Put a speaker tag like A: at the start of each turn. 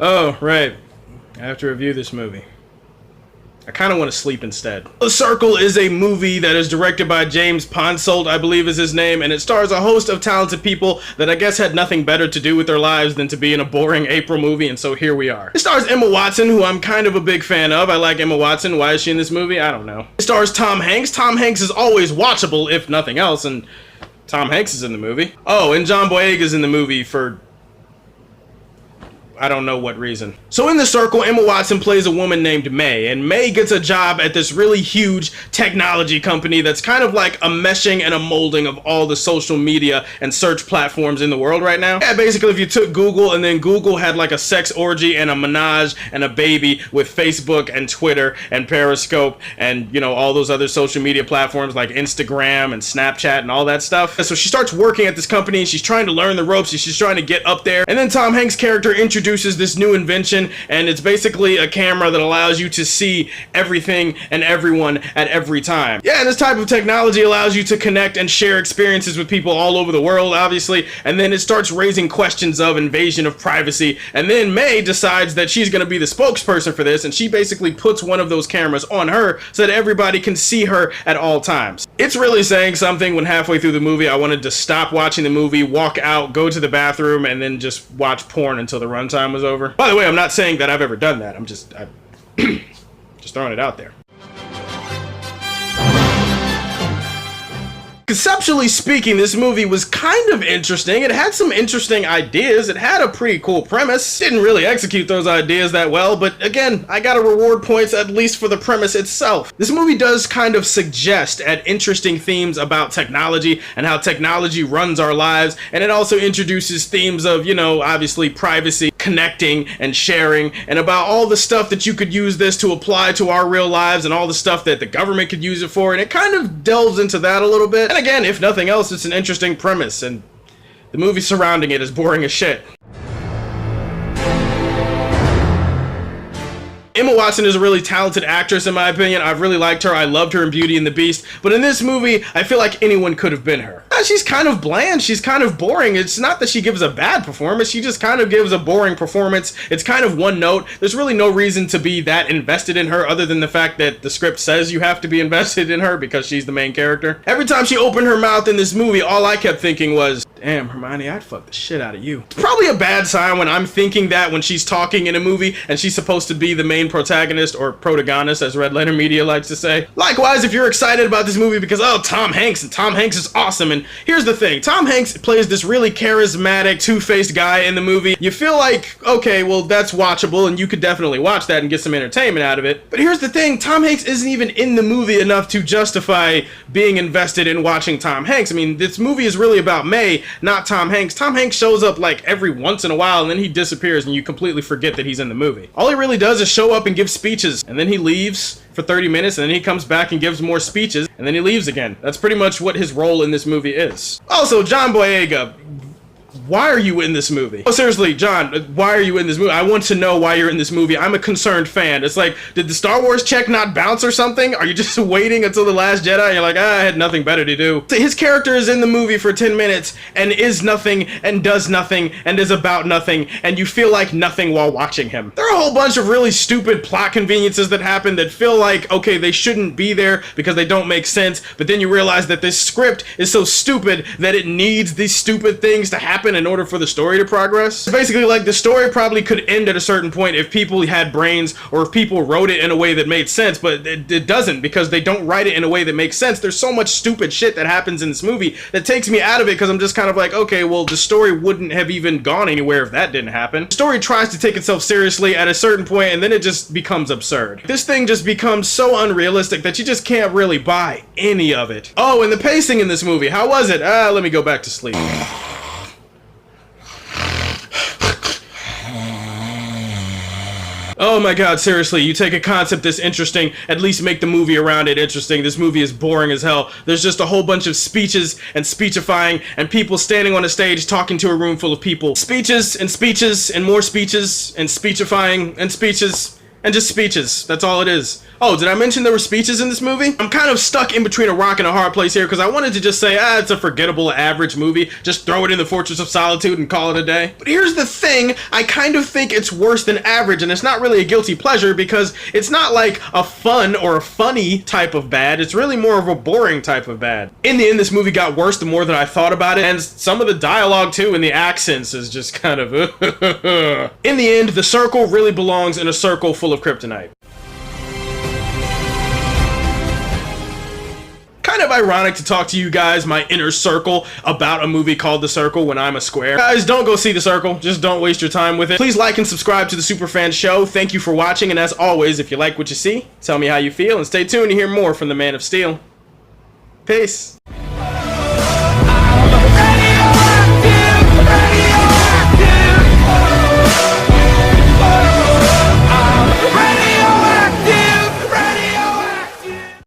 A: Oh, right. I have to review this movie. I kind of want to sleep instead. The Circle is a movie that is directed by James Ponsoldt, I believe is his name, and it stars a host of talented people that I guess had nothing better to do with their lives than to be in a boring April movie, and so here we are. It stars Emma Watson, who I'm kind of a big fan of. I like Emma Watson. Why is she in this movie? I don't know. It stars Tom Hanks. Tom Hanks is always watchable, if nothing else, and Tom Hanks is in the movie. Oh, and John Boyega's in the movie for I don't know what reason. So in The Circle, Emma Watson plays a woman named May, and May gets a job at this really huge technology company that's kind of like a meshing and a molding of all the social media and search platforms in the world right now. Yeah, basically if you took Google and then Google had like a sex orgy and a menage and a baby with Facebook and Twitter and Periscope and, you know, all those other social media platforms like Instagram and Snapchat and all that stuff. And so she starts working at this company and she's trying to learn the ropes and she's trying to get up there. And then Tom Hanks' character introduces this new invention, and it's basically a camera that allows you to see everything and everyone at every time. Yeah, and this type of technology allows you to connect and share experiences with people all over the world, obviously, and then it starts raising questions of invasion of privacy, and then May decides that she's going to be the spokesperson for this, and she basically puts one of those cameras on her so that everybody can see her at all times. It's really saying something when halfway through the movie I wanted to stop watching the movie, walk out, go to the bathroom, and then just watch porn until the runtime was over. By the way, I'm not saying that I've ever done that. I'm just throwing it out there. Conceptually speaking, this movie was kind of interesting. It had some interesting ideas. It had a pretty cool premise. Didn't really execute those ideas that well, but again, I gotta reward points at least for the premise itself. This movie does kind of suggest at interesting themes about technology and how technology runs our lives, and it also introduces themes of, you know, obviously privacy, connecting and sharing, and about all the stuff that you could use this to apply to our real lives and all the stuff that the government could use it for, and it kind of delves into that a little bit. And again, if nothing else, it's an interesting premise, and the movie surrounding it is boring as shit. Emma Watson is a really talented actress in my opinion. I've really liked her. I loved her in Beauty and the Beast. But in this movie, I feel like anyone could have been her. She's kind of bland. She's kind of boring. It's not that she gives a bad performance. She just kind of gives a boring performance. It's kind of one note. There's really no reason to be that invested in her other than the fact that the script says you have to be invested in her because she's the main character. Every time she opened her mouth in this movie, all I kept thinking was, damn, Hermione, I'd fuck the shit out of you. It's probably a bad sign when I'm thinking that when she's talking in a movie and she's supposed to be the main protagonist or protagonist, as Red Letter Media likes to say. Likewise, if you're excited about this movie because, oh, Tom Hanks, and Tom Hanks is awesome, and here's the thing, Tom Hanks plays this really charismatic, two-faced guy in the movie. You feel like, okay, well, that's watchable, and you could definitely watch that and get some entertainment out of it. But here's the thing, Tom Hanks isn't even in the movie enough to justify being invested in watching Tom Hanks. I mean, this movie is really about May, not Tom Hanks. Tom Hanks shows up like every once in a while and then he disappears and you completely forget that he's in the movie. All he really does is show up and give speeches and then he leaves for 30 minutes and then he comes back and gives more speeches and then he leaves again. That's pretty much what his role in this movie is. Also, John Boyega, why are you in this movie? Oh, seriously, John, why are you in this movie? I want to know why you're in this movie. I'm a concerned fan. It's like, did the Star Wars check not bounce or something? Are you just waiting until The Last Jedi? You're like, I had nothing better to do. So his character is in the movie for 10 minutes and is nothing and does nothing and is about nothing, and you feel like nothing while watching him. There are a whole bunch of really stupid plot conveniences that happen that feel like, okay, they shouldn't be there because they don't make sense, but then you realize that this script is so stupid that it needs these stupid things to happen in order for the story to progress. Basically, like, the story probably could end at a certain point if people had brains or if people wrote it in a way that made sense, but it doesn't because they don't write it in a way that makes sense. There's so much stupid shit that happens in this movie that takes me out of it because I'm just kind of like, okay, well, the story wouldn't have even gone anywhere if that didn't happen. The story tries to take itself seriously at a certain point and then it just becomes absurd. This thing just becomes so unrealistic that you just can't really buy any of it. Oh, and the pacing in this movie, how was it? Let me go back to sleep. Oh my god, seriously, you take a concept that's interesting, at least make the movie around it interesting. This movie is boring as hell. There's just a whole bunch of speeches and speechifying and people standing on a stage talking to a room full of people. Speeches and more speeches and speechifying and speeches And just speeches. That's all it is. Oh, did I mention there were speeches in this movie? I'm kind of stuck in between a rock and a hard place here because I wanted to just say, it's a forgettable, average movie. Just throw it in the Fortress of Solitude and call it a day. But here's the thing. I kind of think it's worse than average, and it's not really a guilty pleasure because it's not like a fun or a funny type of bad. It's really more of a boring type of bad. In the end, this movie got worse the more that I thought about it, and some of the dialogue too and the accents is just kind of In the end, The Circle really belongs in a circle full of kryptonite. Kind of ironic to talk to you guys, my inner circle, about a movie called The Circle when I'm a square. Guys, don't go see The Circle. Just don't waste your time with it. Please like and subscribe to the Superfan Show. Thank you for watching, and as always, if you like what you see, tell me how you feel, and stay tuned to hear more from the Man of Steel. Peace.